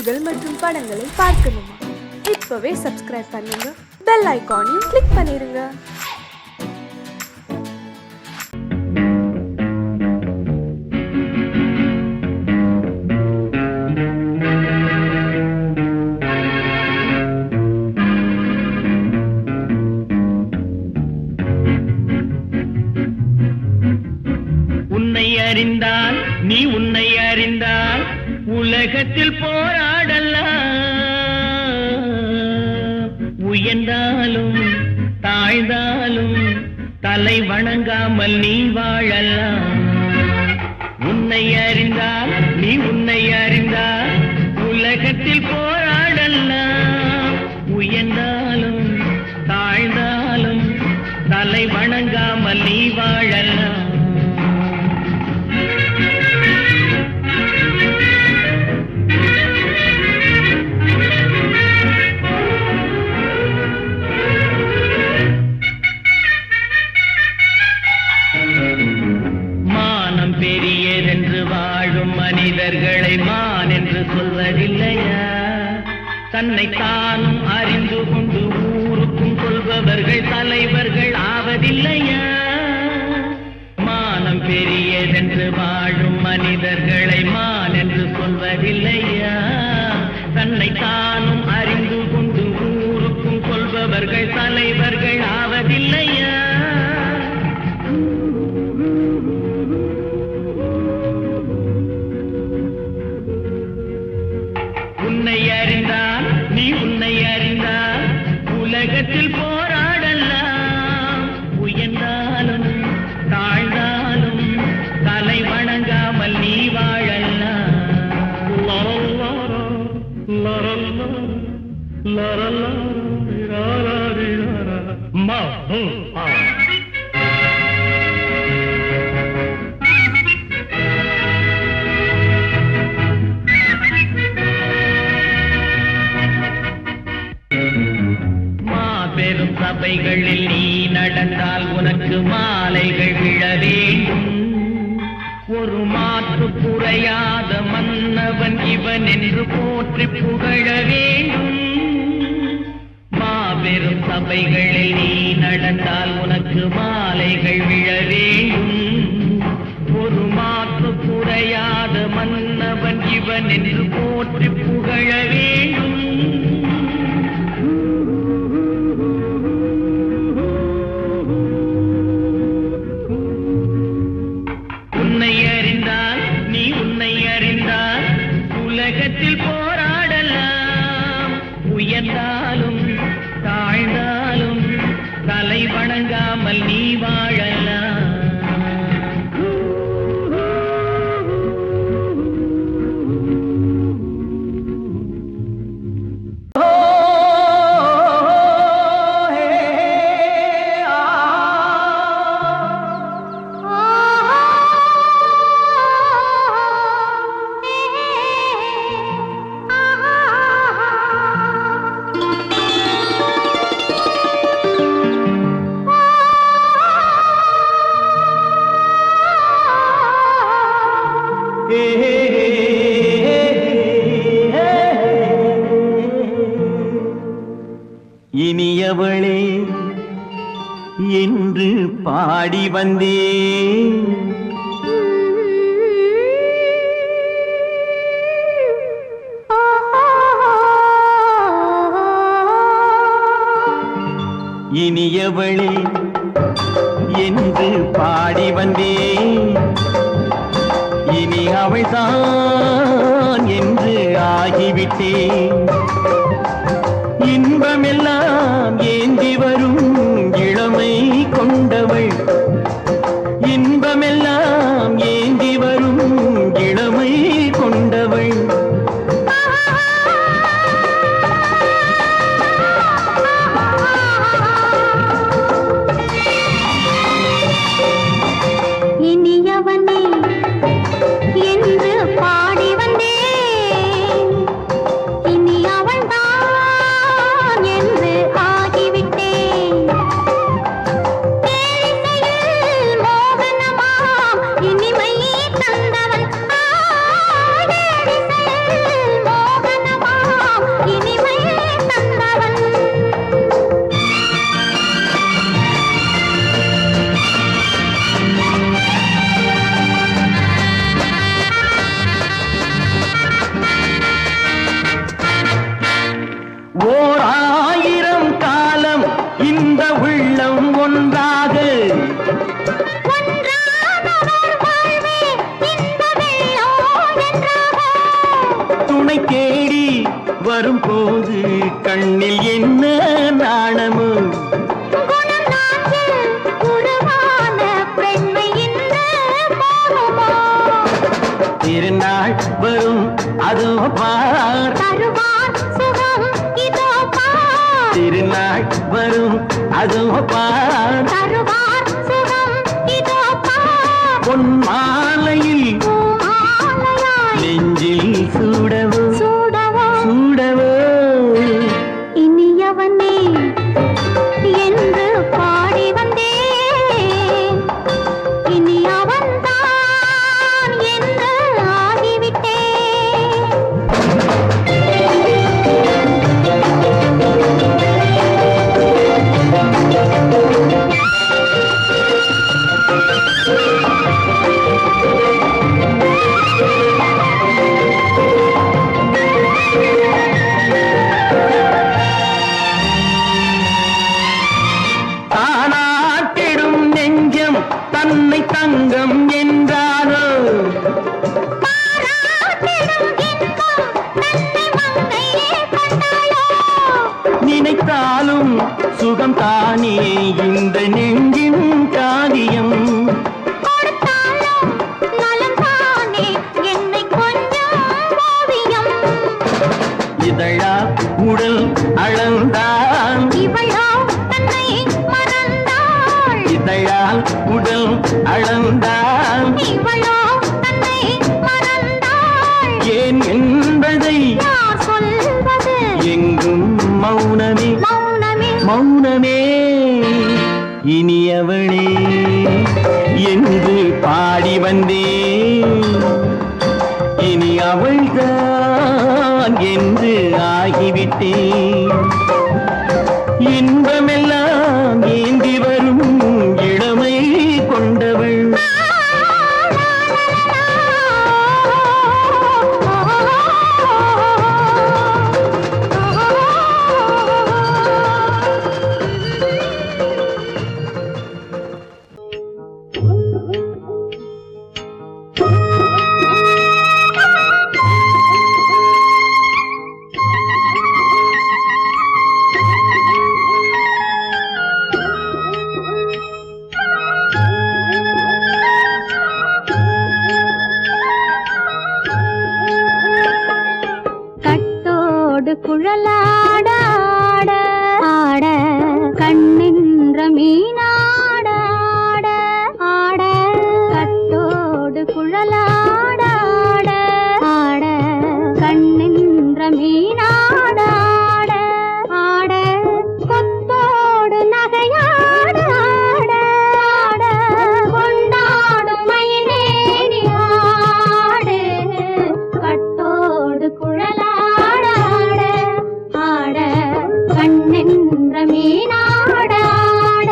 செய்திகள் மற்றும் படங்களை பார்க்கணுமா? இப்பவே சப்ஸ்கிரைப் பண்ணுங்க, பெல் ஐகானையும் கிளிக் பண்ணிருங்க. உன்னை அறிந்தால் நீ உன்னை அறிந்தால் உலகத்தில் போராடலாம். உயர்ந்தாலும் தாழ்ந்தாலும் தலை வணங்காமல் நீ வாழலாம். உன்னை அறிந்தால் நீ உன்னை அறிந்தால் உலகத்தில் போராடலாம். உயர்ந்தாலும் தாழ்ந்தாலும் தலை வணங்காமல் நீ வாழலாம். மானம் பெரியதென்று வாழும் மனிதர்களை மான் என்று சொல்வதில்லையா? தன்னை தானும் அறிந்து கொண்டு ஊருக்கும் சொல்பவர்கள் தலைவர்கள் ஆவதில்லையா? மானம் பெரியதென்று வாழும் மனிதர்களை மான் என்று சொல்வதில்லையா? தன்னை தானும் அறிந்து கொண்டு ஊருக்கும் சொல்பவர்கள் தலைவர்கள் ஆவதில்லையா? உன்னை அறிந்தால் நீ உன்னை அறிந்தால் உலகத்தில் போராடலாம். உயர்ந்தாலும் தாழ்ந்தாலும் தலை வணங்காமல் நீ வாழலாம். மாபெரும் சபைகளில் நீ நடந்தால் உனக்கு மாலைகள் விழ வேண்டும். ஒரு மாற்று குறையாத மன்னவன் இவன் என்று போற்றி புகழ வேண்டும். மாபெரும் சபைகளில் நீ நடந்தால் உனக்கு மாலைகள் விழ வேண்டும். ஒரு மாற்று குறையாத மன்னவன் இவன் என்று போற்றி புகழ வேண்டும். உன்னை அறிந்தால் நீ உன்னை அறிந்தால் உலகத்தில் போராடலாம். உயர்ந்தாலும் தாழ்ந்தாலும் தலை வணங்காமல் நீ வாழலாம். இனியவளே என்று பாடி வந்தே இனியவளே என்று பாடி வந்தே இனி அவள்தான் என்று ஆகிவிட்டே. இன்பமெல்லாம் ஏந்தி வரும் இளமை கொண்டவள். இன்பமெல்லாம் ஏந்தி வரும் இளமை கொண்டவள். இனியவனே என்று பாடி வந்தேன். இனி அவள்தான் என்று ஓர் 1000 காலம் இந்த உள்ளம் ஒன்றாக ஒன்றானவர் வாழ்வே இந்த வெள்ளம் என்றாக. துணை தேடி வரும்போது கண்ணில் என்ன நாணமோ குணம் நாட்டில் உருவான பெண்மை இந்த மோகமோ. திருநாள் வரும் அதோ பார் தருவார் சுகம் இதோ பார். திருநாள் வரும் அதோ பார் தருவார் சுகம் இதோ பார். பொன் மாலையில் பூமாலையாய் நெஞ்சில் சூடவோ சூடவோ சூடவோ இனியவனே என்று பாடி வந்தேன். இனி அவன்தான் என்று ஆகிவிட்டேன். தானாட்டிடும் நெஞ்சம் தன்னை தங்கம் என்றாரோ பாராட்டிடும் இன்பம் தன்னை மங்கையே கண்டாளோ. நினைத்தாலும் சுகம் தானே இந்த நெஞ்சின் காரியம் கொடுத்தாலும் நலம் தானே என்னை கொஞ்சம் ஓவியம். இதழா உடல் அளந்தான் இவளோ தன்னை மறந்தாள். இதழால் உடல் அளந்தான் இவளோ தன்னை மறந்தாள். ஏன் என்பதை யார் சொல்வது எங்கும் மௌனமே மௌனமே. மௌனமே இனியவளே என்று பாடி வந்தேன் இனி அவள்தான் என்று ஆகிவிட்டேன் இன்பமெல்லாம் ஏந்தி வரும் இளமை கொண்டவள் கட்டோடு குழலாட ஆட ஆட கண்ணின்ற மீனாட ஆட ஆட கட்டோடு குழலாட ஆட ஆட கண்ணின்ற மீனாட ஆட ஆட கொத்தோடு நகையாட ஆட ஆட கொண்டாடும் மயிலேறி ஆடு கட்டோடு குழலாட ஆட ஆட கண்ணென்ற மீனாட ஆட.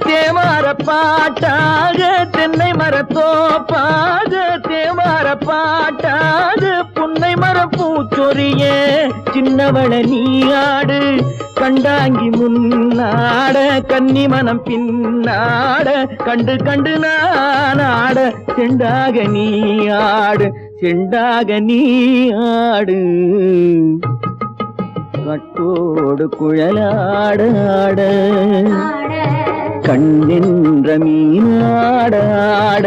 தேவார பாட்டாக தென்னை மரத்தோப்பாக தேவார பாட்டாக புன்னை மரப்பூச்சொரிய சின்னவள நீயாடு கண்டாங்கி முன்னாட கன்னி மனம் பின்னாட கண்டு கண்டு நானாட செண்டாக நீயாடு செண்டாக நீயாடு கட்டோடு குழலாடாட கண்ணென்ற மீனாடாட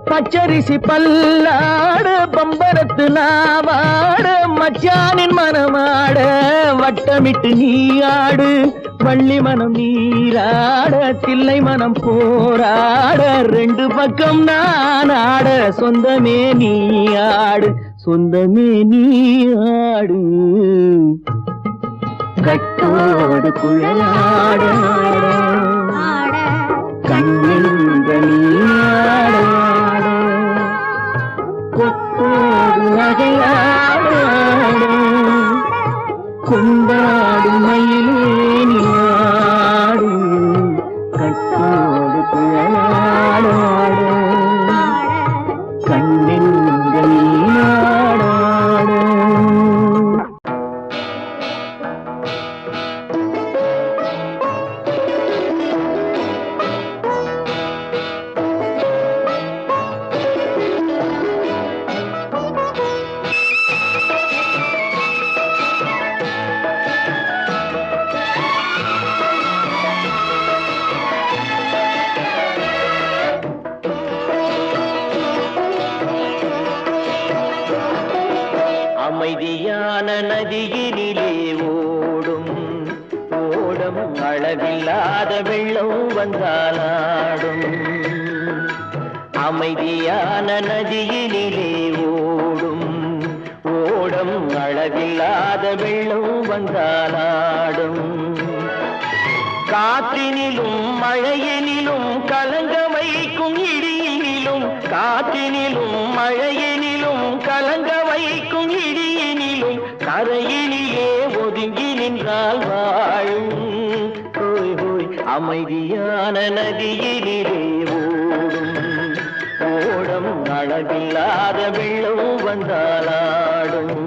பச்சரிசி பல்லாட பம்பரத்து நாவாட மச்சானின் மனமாட வட்டமிட்டு நீயாடு வள்ளி மனம் நீராட தில்லை மனம் போராட ரெண்டு பக்கம் நானாட சொந்தமே நீயாடு சொந்தமே நீயாடு கட்டோடு குழலாட கண்ணென்ற நீயாட கொத்தோடு நகையாட கொண்டாடு மயிலேனியாடு கட்டோடு குழலாட கண்ணென்ற நீயாட அமைதியான நதியினிலே ஓடும் ஓடம் அளவில்லாத வெள்ளம் வந்தாலாடும் அமைதியான நதியினிலே ஓடும் ஓடம் அளவில்லாத வெள்ளம் வந்தாலாடும் காற்றினிலும் மழையினிலும் கலங்க வைக்கும் இடியினிலும் காற்றினிலும் மழையினிலும் கலங்க வைக்கும் இடியினிலும் கரையினிலே ஒதுங்கி நின்றால் வாழும் ஹோய் ஹோய் அமைதியான நதியினிலே ஓடும் ஓடம் அளவில்லாத வெள்ளம் வந்தாலாடும்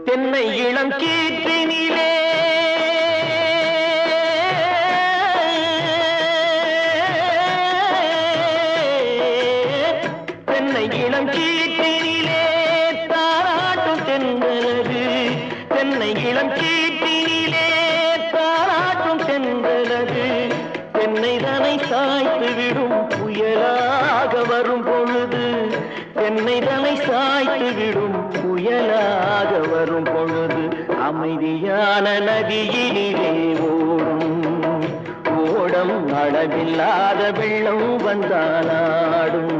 தென்னை இளம் கீற்றினிலே தென்னை இளம் கீற்றினிலே தாராட்டும் தென்றலது தென்னை இளம் கீற்றினிலே தாராட்டும் தென்றலது தென்னை தனை சாய்த்து விடும் புயலாக வரும் பொழுது தென்னை தனை சாய்த்து விடும் புயலாக வரும் பொழுது அமைதியான நதியினிலே ஓடும் ஓடம் அளவில்லாத வெள்ளம் வந்தாலாடும்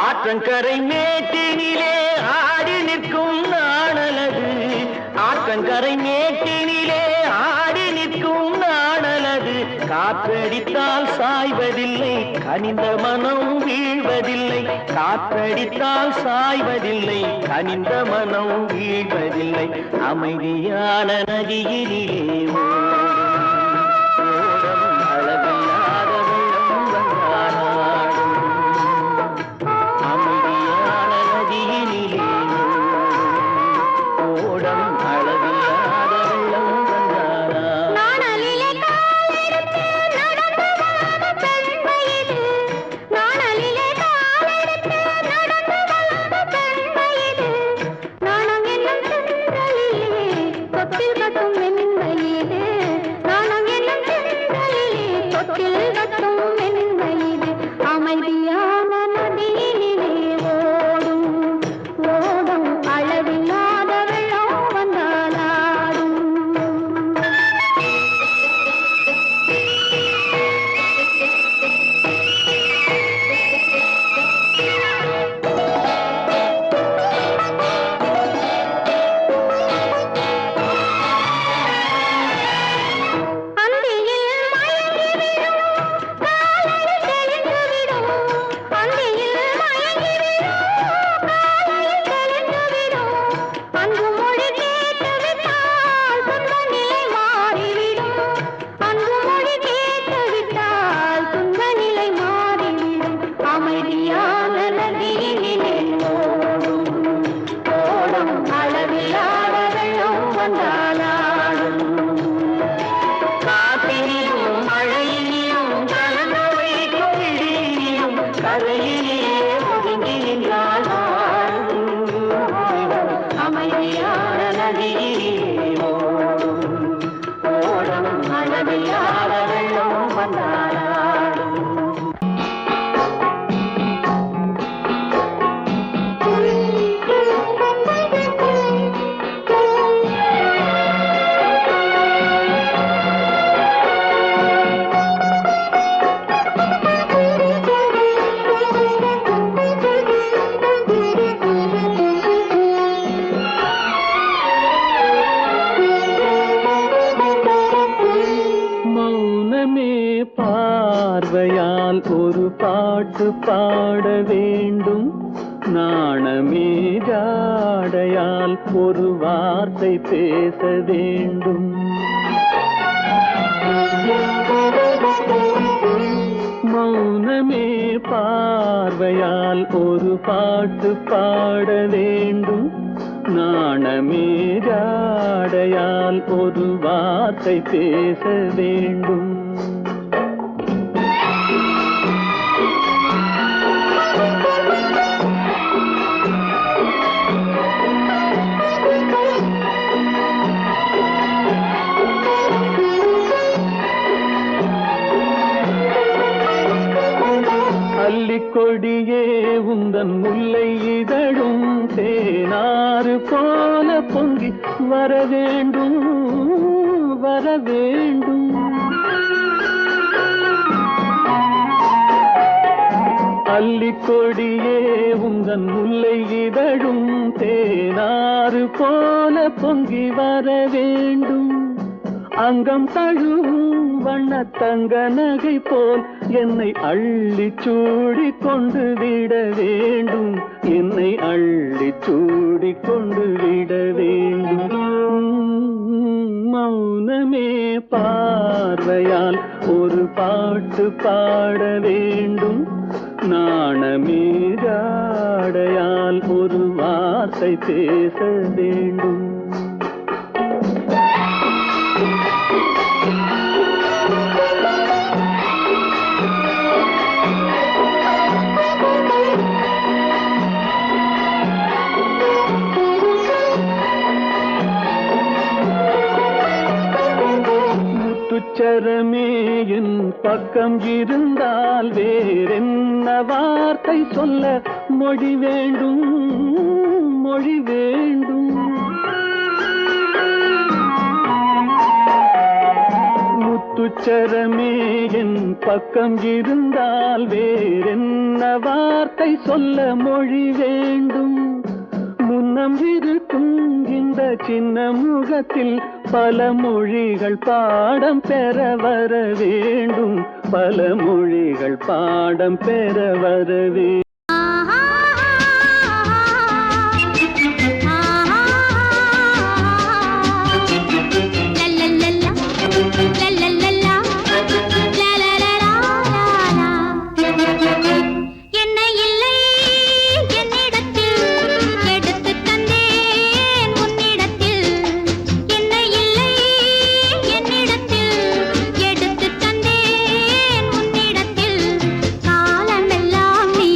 ஆற்றங்கரை மேட்டினிலே ஆடி நிற்கும் நாணலது ஆற்றங்கரை மேட்டினிலே ஆடி நிற்கும் நாணலது காற்றடித்தால் சாய்வதில்லை கனிந்த மனம் வீழ்வதில்லை காற்றடித்தால் சாய்வதில்லை கனிந்த மனம் வீழ்வதில்லை அமைதியான நதியினிலே ஓடும் அளவில்லாத வெள்ளம் வந்தாலாடும் அமைதியான நதியினிலே ஓடம் அளவில்லாத வெள்ளம் வந்தாலாடும் கரையிலே ஒதுங்கி நின்றால் அமைதியான நதியிலே ஓடும் ஓடும் அளவில்லாத வெள்ளம் வந்தாராடும். பார்வையால் ஒரு பாட்டு பாட வேண்டும், நாணமே ஜாடையால் ஒரு வார்த்தை பேச வேண்டும். மௌனமே பார்வையால் ஒரு பாட்டு பாட வேண்டும், நாணமே ஜாடையால் ஒரு வார்த்தை பேச வேண்டும். கொடியே உந்தன் முல்லை இதழும் தேனாறு போல பொங்கி வர வேண்டும் வர வேண்டும். அல்லிக்கொடியே உந்தன் முல்லை இதழும் தேனாறு போல பொங்கி வர வேண்டும். அங்கம் தழுவும் வண்ண தங்க நகை போல் என்னை அள்ளி சூடி கொண்டு விட வேண்டும், என்னை அள்ளி சூடி கொண்டு விட வேண்டும். மௌனமே பார்வையால் ஒரு பாட்டு பாட வேண்டும், நாணமே ஜாடையால் ஒரு வார்த்தை பேச வேண்டும். முத்துச்சரமே என் பக்கம் இருந்தால் வேறென்ன வார்த்தை சொல்ல மொழி வேண்டும் மொழி வேண்டும். முத்துச்சரமே என் பக்கம் இருந்தால் வேறென்ன வார்த்தை சொல்ல மொழி வேண்டும். முன்னம் இருக்கும் இந்த சின்ன முகத்தில் பல மொழிகள் பாடம் பெற வர வேண்டும், பல மொழிகள் பாடம் பெற வர வேண்டும். காலமெல்லாம் நீ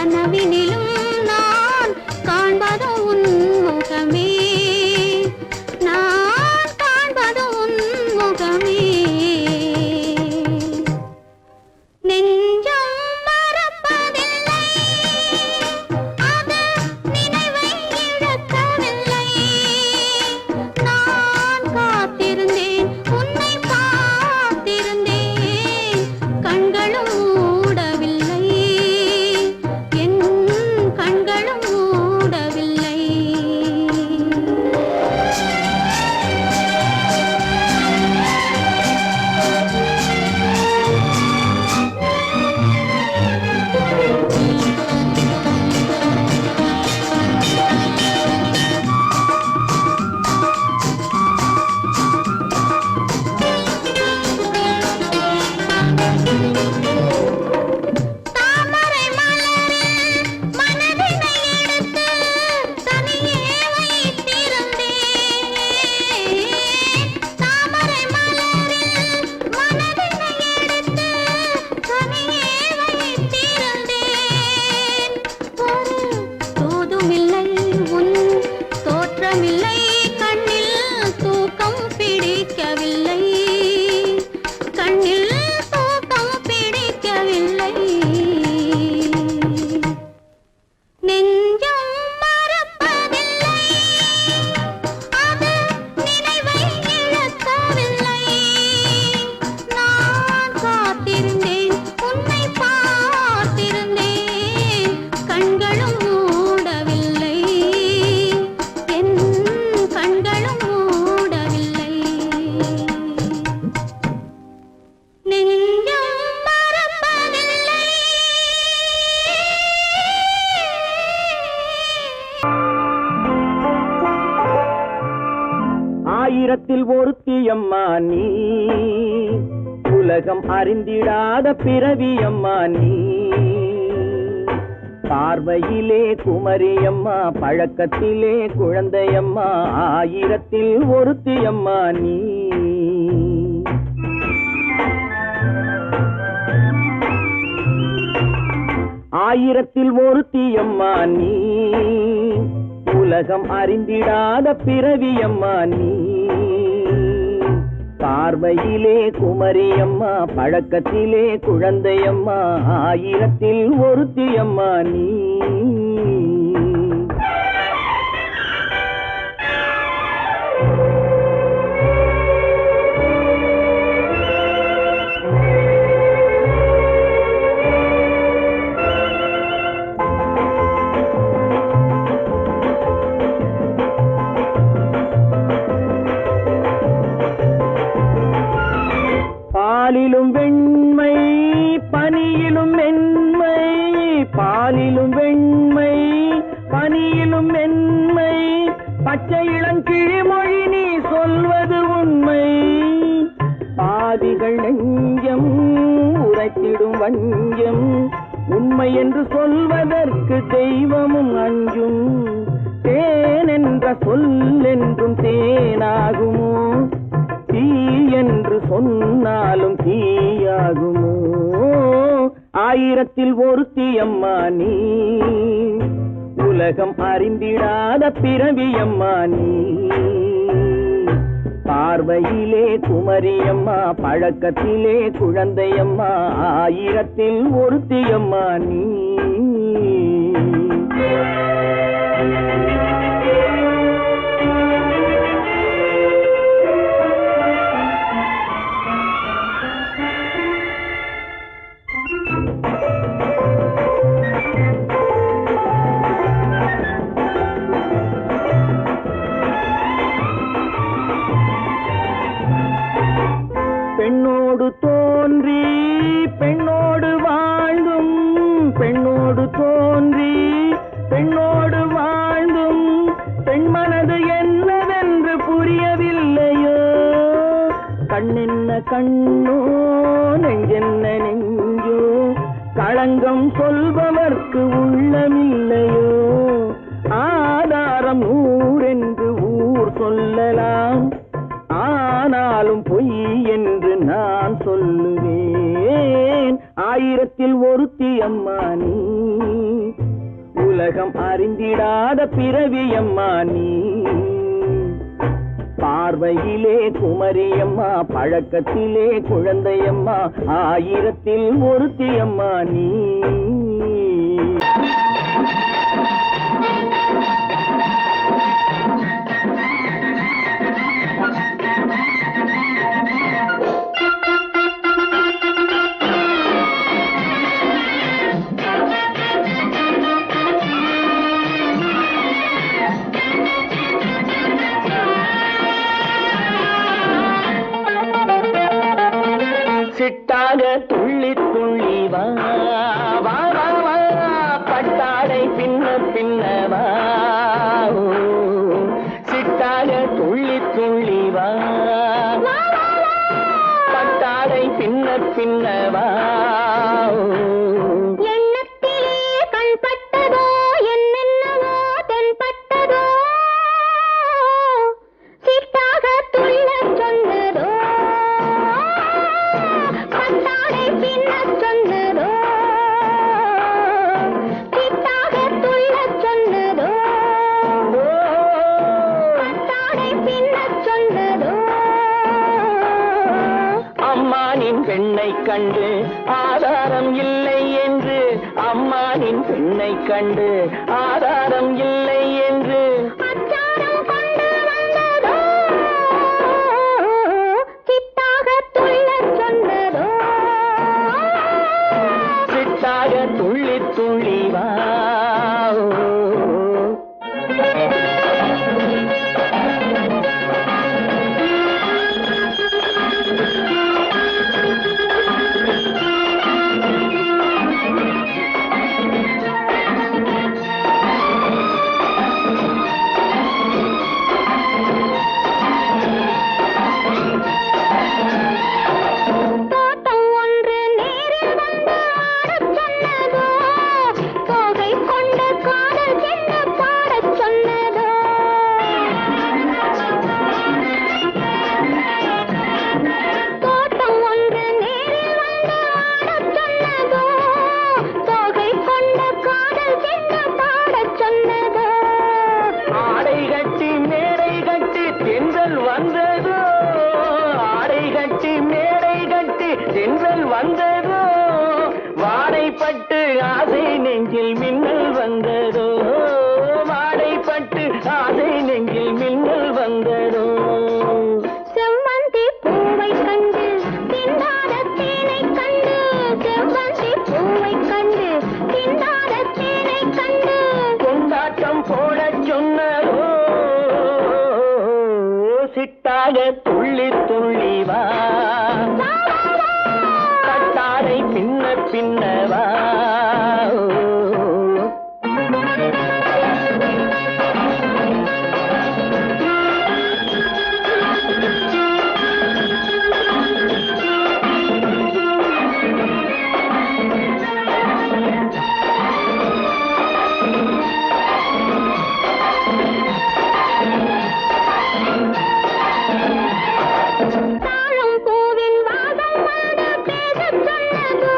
கனவினிலும் நான் காண்பது உன் முகமே, நான் காண்பது உன் முகமே. நெஞ்சம் மறப்பதில்லை, அது நினைவை இழக்கவில்லை. நான் காத்திருந்தேன், உன்னை பார்த்திருந்தேன், கண்களும் மூடவில்லை, என் கண்களும் மூடவில்லை. தாமரை மலரில் மனதினை எடுத்து தனியே வைத்திருந்தேன். தாமரை மலரில் மனதினை எடுத்து தனியே வைத்திருந்தேன். ஒரு தூதுமில்லை, உன் தோற்றமில்லை, கண்ணில் தூக்கம் பிடிக்கவில்லை, கண்ணில் தூக்கம் பிடிக்கவில்லை. நெஞ்சம் மறப்பதில்லை, அது நினைவை இழக்கவில்லை. நான் காத்திருந்தேன், உன்னை பார்த்திருந்தேன், கண்களும் மூடவில்லை, என் கண்களும் மூடவில்லை. நெஞ்சம் மறப்பதில்லை. ஆயிரத்தில் ஒருத்தியம்மா நீ, உலகம் அறிந்திடாத பிறவியம்மா நீ. பார்வையிலே குமரியம்மா, பழக்கத்திலே குழந்தையம்மா, ஆயிரத்தில் ஒருத்தியம்மா நீ. ஆயிரத்தில் ஒருத்தியம்மா நீ, உலகம் அறிந்திடாத பிறவியம்மா நீ. பார்வையிலே குமரியம்மா, பழக்கத்திலே குழந்தையம்மா, ஆயிரத்தில் ஒருத்தியம்மா நீ. பாலிலும் வெண்மை, பனியிலும் மென்மை, பாலிலும் வெண்மை, பனியிலும் மென்மை, பச்சை இளங்கிழிமொழி நீ சொல்வது உண்மை. பாதிகள் நெஞ்சம் உரைத்திடும் வஞ்சம், உண்மை என்று சொல்வதற்கு தெய்வமும் அஞ்சும். தேன் என்ற சொல் என்றும் தேனாகுமோ, தீ என்று சொன்னாலும் தீயாகுமோ. ஆயிரத்தில் ஒருத்தியம்மா நீ, உலகம் அறிந்திடாத பிறவியம்மா நீ. பார்வையிலே குமரியம்மா, பழக்கத்திலே குழந்தையம்மா, ஆயிரத்தில் ஒருத்தியம்மா நீ. பெண்ணோடு தோன்றி பெண்ணோடு வாழ்ந்தும், பெண்ணோடு தோன்றி பெண்ணோடு வாழ்ந்தும், பெண்மனது என்னவென்று புரியவில்லையோ. கண்ணென்ன கண்ணோ, நெஞ்சென்ன நெஞ்சோ, களங்கம் சொல்பவர்க்கு உள்ளமில்லையோ. ஆதாரம் ஊரென்று ஊர் சொல்லலாம், ஆனாலும் பொய் என்று நான் சொல்லுவேன். ஆயிரத்தில் ஒருத்தி அம்மா நீ, உலகம் அறிந்திடாத பிறவியம்மா நீ. பார்வையிலே குமரியம்மா, பழக்கத்திலே குழந்தையம்மா, ஆயிரத்தில் ஒருத்தியம்மா நீ. சிட்டாக துள்ளி துள்ளி வா வா வா வா, பட்டாடை பின்ன பின்னவா. சிட்டாக துள்ளி துள்ளி வா, பட்டாடை பின்ன பின்னவா. எண்ணத்திலே கண்பட்டதோ என்னென்னவோ தென்பட்டதோ, சிட்டாக துள்ளச் சொன்னதோ, பட்டாடை பின்னச் சொன்னதோ, சிட்டாக துள்ளச் சொன்னதோ, பட்டாடை பின்னச் சொன்னதோ. அம்மானின் பெண்ணை கண்டு ஆதாரம் இல்லை என்று, அம்மானின் பெண்ணை கண்டு ஆதாரம் இல்லை என்று, அச்சாரம் கொண்டு வந்ததோ, சிட்டாக துள்ளச் சொன்னதோ. சிட்டாக துள்ளி துள்ளி வா. தோட்டம் ஒன்று நேரில் வந்து ஆடச் சொன்னதோ, தோகை கொண்ட காதல் என்ன பாடச் சொன்னதோ. தோட்டம் ஒன்று நேரில் வந்து ஆடச் சொன்னதோ, தோகை கொண்ட காதல் என்ன பாடச் சொன்னதோ. ஆடை கட்டி மேடை கட்டி தென்றல் வந்ததோ, ஆடை கட்டி மேடை கட்டி தென்றல் வந்ததோ, வாடைப்பட்டு ஆசை நெஞ்சில் மின்னல் வந்ததோ, வாடைப்பட்டு ஆசை நெஞ்சில் மின்னல் வந்ததோ. செவ்வந்தி பூவை கண்டு திண்டாத தேனை கண்டு, செவ்வந்தி பூவை கண்டு திண்டாத தேனை கண்டு, கொண்டாட்டம் போடச் சொன்னதோ, சிட்டாக துள்ளி துள்ளி வா, கட்டாரை பின்ன பின்னவா. தாழம் பூவின் வாசம் வந்து பேசச் சொன்னதோ,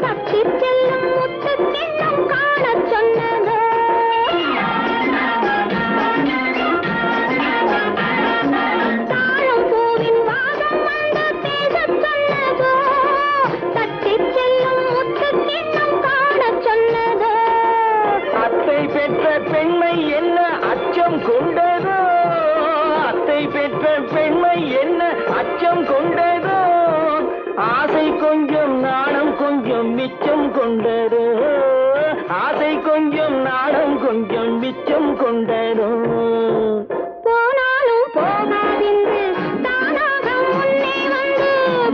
தப்பிச் செல்லும் முத்துக் கிண்ணம் காணச் சொன்னதோ. தாழம் பூவின் வாசம் வந்து பேசச் சொன்னதோ, தப்பிச் செல்லும் முத்துக் கிண்ணம் காணச் சொன்னதோ. அத்தை பெற்ற பெண்மை என்ன அச்சம் கொண்டதோ, அத்தை பெற்ற பெண்மை என்ன அச்சம் கொண்டதோ, ஆசை கொஞ்சம் நாணம் கொஞ்சம் மிச்சம் கொண்டதோ, ஆசை கொஞ்சம் நாணம் கொஞ்சம் மிச்சம் கொண்டதோ. போனாலும் போகாதென்று தானாக முன்னே வந்து,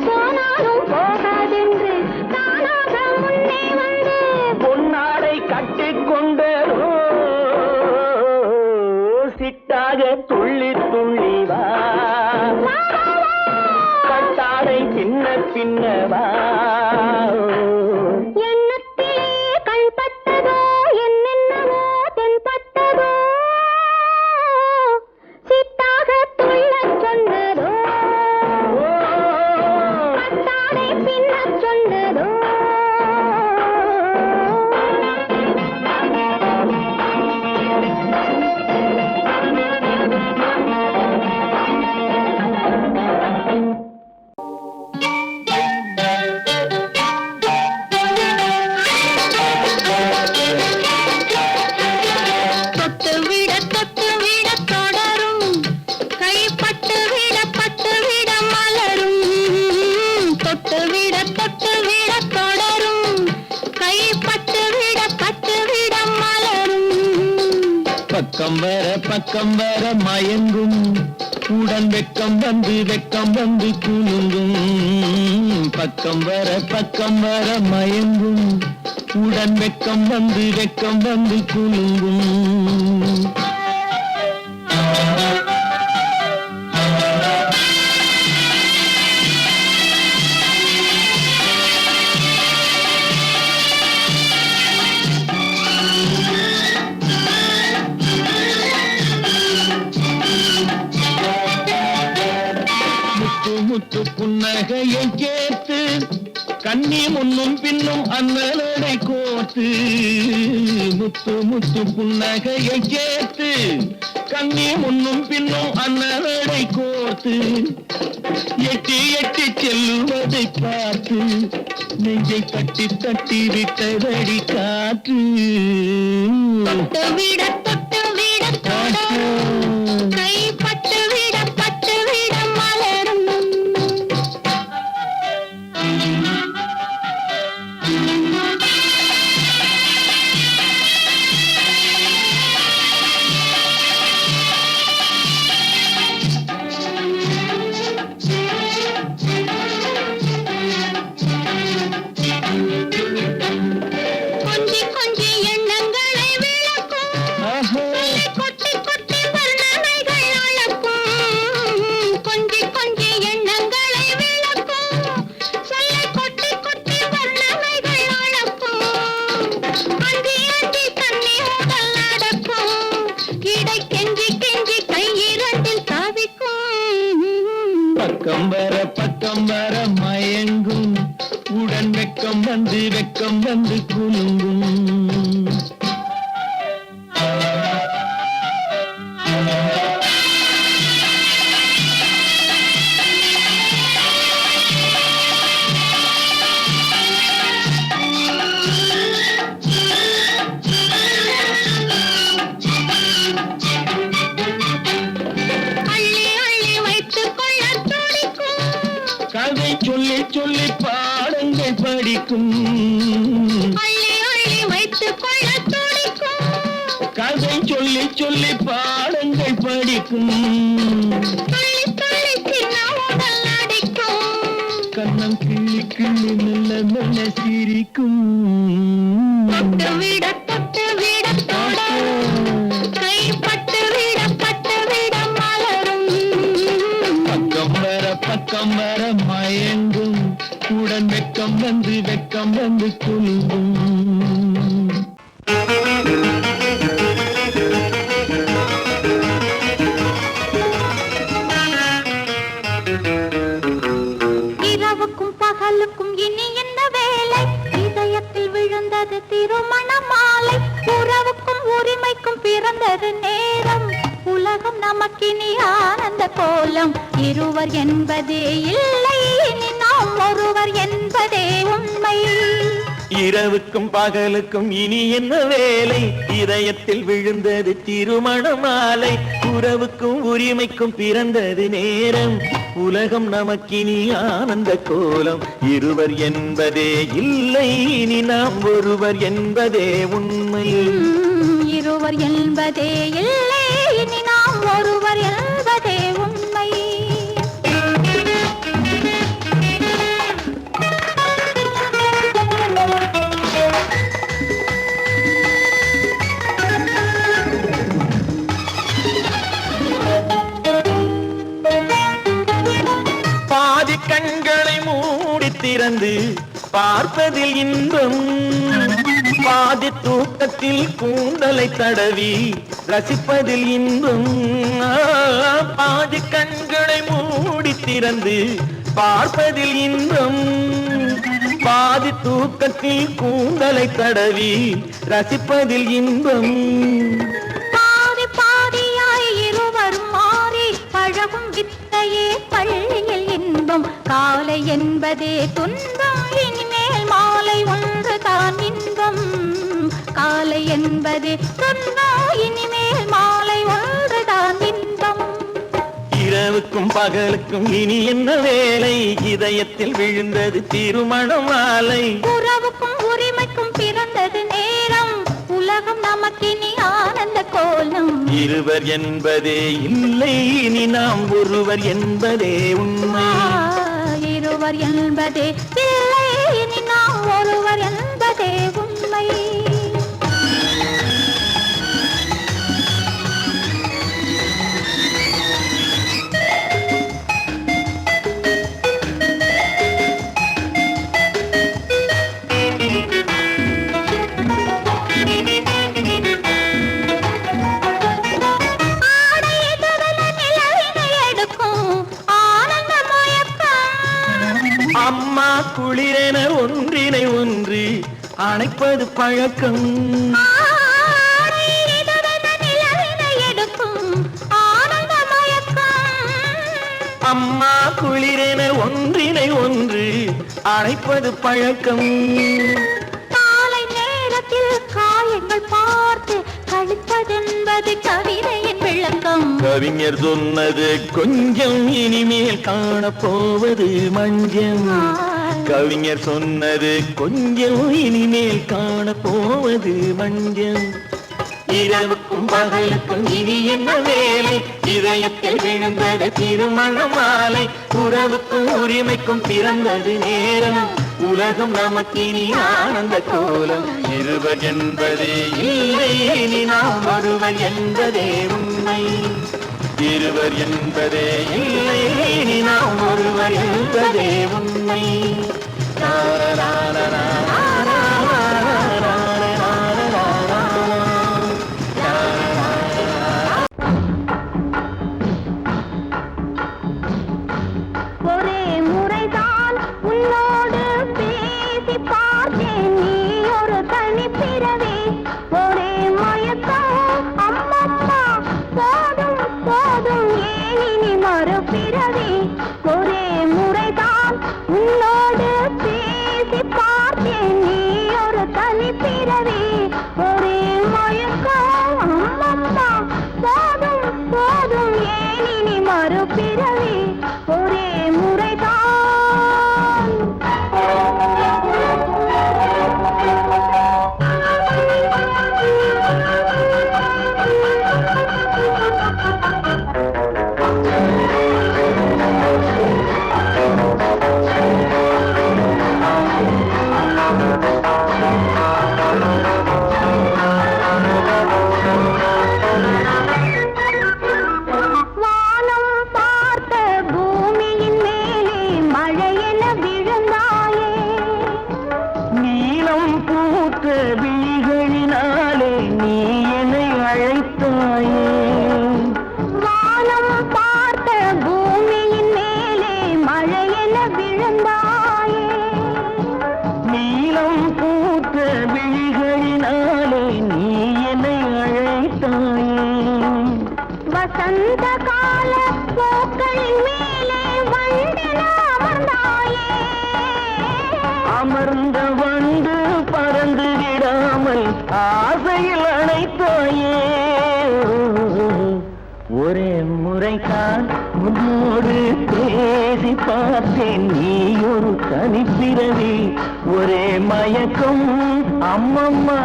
போனாலும் போகாதென்று தானாக முன்னே வந்து, பொன்னாடை கட்டிக்கொண்டதோ, சிட்டாக துள்ளி துள்ளி வா, கட்டாடை பின்ன பின்னவா. எண்ணத்திலே கண்பட்டதோ என்னென்னவோ தென்பட்டதோ, சிட்டாக துள்ளச் சொன்னதோ, பட்டாடை பின்னச் சொன்னதோ. பக்கம் வர மயங்கும் உடன் வெக்கம் வந்து குலுங்கும் பக்கம் வர மயங்கும் உடன் வெக்கம் வந்து குலுங்கும் முத்து புன்னகையை கேட்டு கண்ணி முன்னும் பின்னும் அண்ணலடை கோத்து முத்து புன்னகையை கேட்டு கண்ணி முன்னும் பின்னும் அண்ணலடை கோர்த்து எட்டி செல்லுவதை பார்த்து நெஞ்சை தட்டி விட்டதடி காற்று தொட்டு விட கை பட்டு விட மலரும் கொஞ்சி எண்ணங்களை விளக்கும் கொட்டி வர்ணனைகள் அளக்கும் கொஞ்சி எண்ணங்களை விளக்கும் சொல்ல கொட்டி வர்ணனைகள் அளக்கும் அந்தி தண்ணி உடல் நடக்கும் இடை கெஞ்சி கையிரண்டில் தவிக்கும் பக்கம் வர மயங்கும் உடன் வெக்கம் வந்து குலுங்கும் கதை சொல்லி பாடங்கள் படிக்கும் வைத்துக் கொள்ள துடிக்கும் கதை சொல்லி பாடங்கள் படிக்கும் கண்ணம் கிள்ளி மெல்ல சிரிக்கும் தொட்டு விட கை பட்டு விட மலரும் பக்கம் வர மயங்கும் உடன் வெக்கம் வந்து குலுங்கும் இரவுக்கும் பகலுக்கும் இனி என்ன வேலை இதயத்தில் விழுந்தது திருமண மாலை உறவுக்கும் உரிமைக்கும் பிறந்தது நேரம் உலகம் நமக்கினி ஆனந்த கோலம் இருவர் என்பதே இல்லை இனி நாம் ஒருவர் என்பதே உண்மை இரவுக்கும் பகலுக்கும் இனி என்ன வேலை இதயத்தில் விழுந்தது திருமண மாலை உறவுக்கும் உரிமைக்கும் பிறந்தது நேரம் உலகம் நமக்கினி ஆனந்த கோலம் இருவர் என்பதே இல்லை இனி நாம் ஒருவர் என்பதே உண்மை இருவர் என்பதே இல்லை இனி நாம் ஒருவர் என்பதே உண்மை பாதி கண்களை மூடி திறந்து பார்ப்பதில் இன்பம் பாதி தூக்கத்தில் கூந்தலை தடவி ரசிப்பதில் இன்பம் பாதி கண்களை மூடி திறந்து பார்ப்பதில் இன்பம் பாதி தூக்கத்தில் கூந்தலை தடவி ரசிப்பதில் இன்பம் பாதி பாதியாய் இருவர் மாறி பழகும் வித்தையே பள்ளியில் இன்பம் காலை என்பதே துன்பம் இனிமேல் மாலை ஒன்றுதான் இன்பம் காலை என்பதே துன்பம் இனிமேல் மாலை ஒன்றுதான் இன்பம் இரவுக்கும் பகலுக்கும் இனி என்ன வேலை இதயத்தில் விழுந்தது திருமண மாலை உறவுக்கும் உரிமைக்கும் பிறந்தது நேரம் உலகம் நம நமக்கினி ஆனந்த கோலம். இருவர் என்பதே இல்லை, இனி நாம் ஒருவர் என்பதே உண்மை. இருவர் என்பதே இல்லை, இனி நாம் ஒருவர் என்பதே உண்மை. அம்மா குளிரென ஒன்றினை ஒன்று அணைப்பது பழக்கம். அம்மா குளிரென ஒன்றினை ஒன்று அணைப்பது பழக்கம். காலை நேரத்தில் காயங்கள் பார்த்து கழிப்பதென்பது கவிதையின் விளக்கம். கவிஞர் சொன்னது கொஞ்சம், இனிமேல் காணப்போவது மஞ்சம். கவிஞர் சொன்னது கொஞ்சம், இனிமேல் காணப்போவது மஞ்சம். இரவுக்கும் பகலுக்கும் இனி என்ன வேலை, இதயத்தில் விழுந்தது திருமண மாலை. உறவுக்கும் உரிமைக்கும் பிறந்தது நேரம், உலகம் நமக்கினி ஆனந்த கோலம். இருவர் என்பதே இல்லை, இனி நாம் ஒருவர் என்பதே உண்மை. இருவர் என்பதே இல்லை, இனி நாம் ஒருவர் என்பதே உண்மை. ஒரே முறைதான் உன்னோடு பேசி பார்த்தேன், நீ ஒரு தனி பிறவி. ஒரே மயக்கம் அம்மம்மா, போதும் போதும் ஏன் இனி மறுபிறவி. ஒரே முறைதான் உன்னோடு பேசி பார்த்தேன், நீ ஒரு தனி பிறவி. ஒரே மயக்கம் அம்மம்மா, போதும் போதும் ஏன் இனி மறுபிறவி. ஒரே முறைதான். வானம் பார்த்த பூமியின் மேலே மழையென விழுந்தாயே. நீலம் பூத்த விழிகளினாலே நீ என்னை அழைத்தாயே. வானம் பார்த்த பூமியின் மேலே மழையென விழுந்தாயே. நீலம் பூத்த விழிகளினாலே நீ என்னை அழைத்தாயே. வசந்த கால பூக்களின் மேலே வண்டென அமர்ந்தாயே. அமர்ந்த வண்டு பறந்து விடாமல் ஆசையில் அணைத்தாயே. ஒரே முறைதான் உன்னோடு பேசி பார்த்தேன், நீ ஒரு தனிப்பிறவி. ஒரே மயக்கம் அம்மம்மா,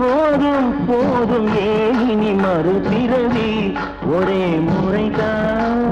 போதும் போதும் ஏன் இனி மறுபிறவி. ஒரே முறைதான்.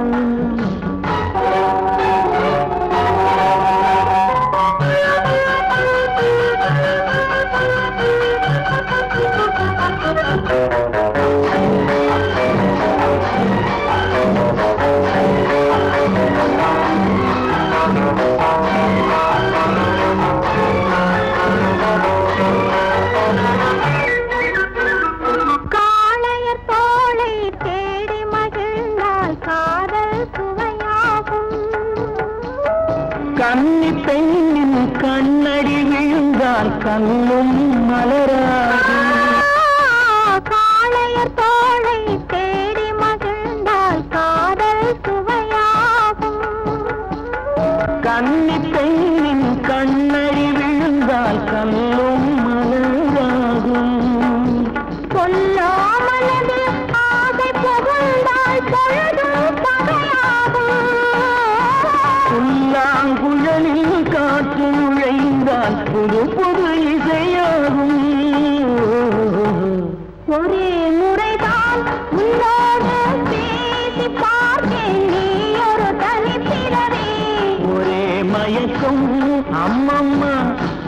காளையர் தோளை தேடி மகிழ்ந்தால் காதல் ஒரே முறைதான் உன்னோடு பேசி பார்த்தேன் நீ ஒரு தனிப்பிறவி ஒரே மயக்கம் அம்மம்மா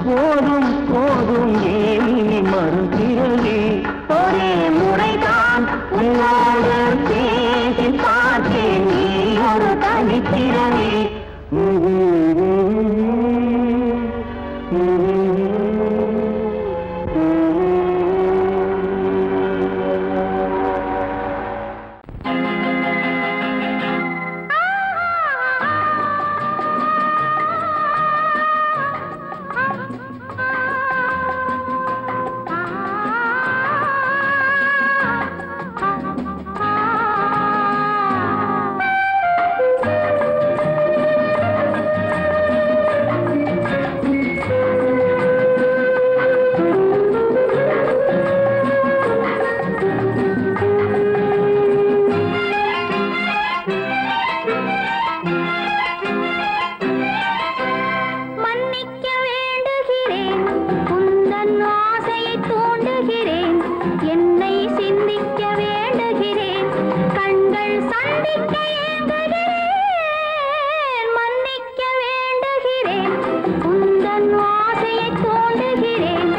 போதும் போதும் ஏனி மறுபிறவி ஒரே முறைதான் உன்னோடு பேசி பார்த்தேன் நீ ஒரு தனிப்பிறவி மன்னிக்க வேண்டுகிறேன் உந்தன் ஆசையை தூண்டுகிறேன் என்னை சிந்திக்க வேண்டுகிறேன் கண்கள் சந்திக்க ஏங்குகிறேன் மன்னிக்க வேண்டுகிறேன் உந்தன் ஆசையை தூண்டுகிறேன்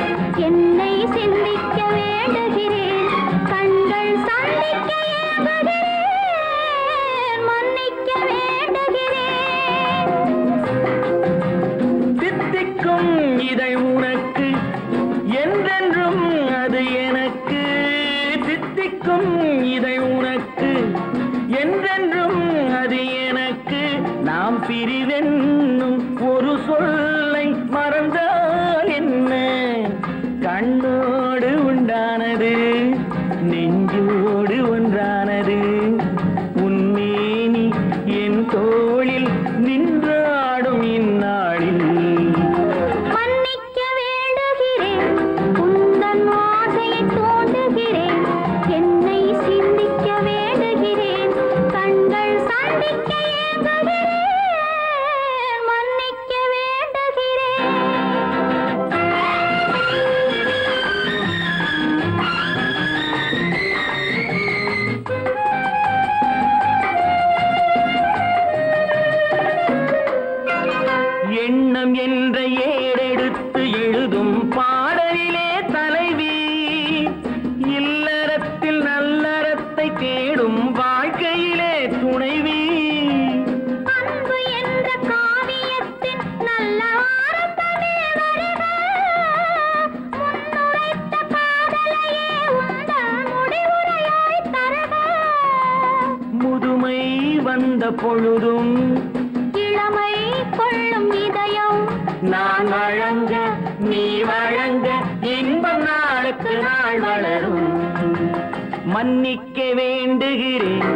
என்னை சிந்திக்க வேண்டுகிறேன் கண்கள் சந்திக்க ஏங்குகிறேன் மன்னிக்க வேண்டுகிறேன் தித்திக்கும் இதை உனக்கு என்றென்றும் அது எனக்கு தித்திக்கும் இதை உனக்கு என்றென்றும் அது எனக்கு நாம் பிரிவென்னும் ஒரு சொல்லை மறந்தால் என்ன கண்ணோடு உண்டானது நெஞ்சோடு ஒன்றானது உன்னேனி என் தோளில் நின்றாடும் இந்நாளில் மன்னிக்க வேண்டுகிறேன் உந்தன் ஆசையை தூண்டுகிறேன் என்னை சிந்திக்க வேண்டுகிறேன் கண்கள் சந்திக்க ஏங்குகிறேன் மன்னிக்க வேண்டுகிறேன் எண்ணம் என்ற ஏடெடுத்து எழுதும் பாடலிலே தலைவி இல்லறத்தில் நல்லறத்தை தேடும் வாழ்க்கையிலே துணைவி அன்பு என்ற காவியத்தின் நல்ல ஆரம்பமே வருக முன்னுரைத்த காதலையே உந்தன் முடிவுரையாய் தருக முதுமை வந்த பொழுதும் இளமை கொள்ளும் இதயம் நான் வழங்க நீ வழங்க இன்பம் நாளுக்கு நாள் வளரும் மன்னிக்க வேண்டுகிறேன்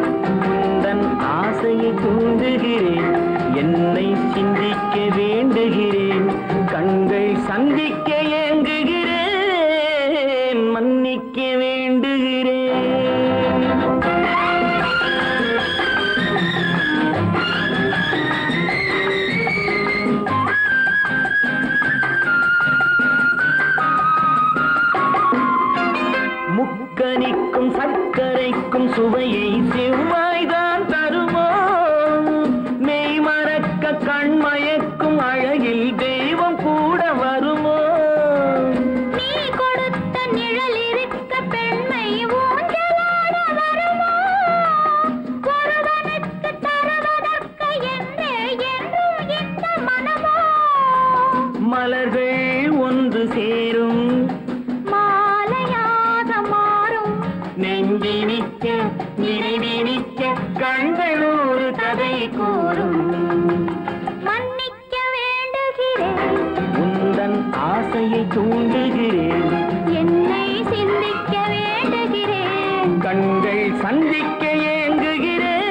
உந்தன் ஆசையை தூண்டுகிறேன் என்னை சிந்திக்க வேண்டுகிறேன் கண்கள் சந்திக்க ஏங்குகிறேன் மன்னிக்க வேண்டுகிறேன் முக்கனிக்கும் சர்க்கரைக்கும் சுவையை செவ்வாய்தான் தருமோ மெய் மறக்க கண்மயக்கும் அழகில் தெய்வம் கூட வருமோ நீ கொடுத்த நிழல் இருக்க பெண்மை ஊஞ்சலாட வருமோ ஒருவனுக்கு தருவதற்கு என்றே என்றும் இந்த மனமோ மலர்கள் ஒன்று சேரும் மாலையாக மாறும் நெஞ்சினிக்க நினைவினிக்க கண்கள் ஒரு கதை கூறும் மன்னிக்க வேண்டுகிறேன் உந்தன் ஆசையை தூண்டுகிறேன் என்னை சிந்திக்க வேண்டுகிறேன் கண்கள் சந்திக்க ஏங்குகிறேன்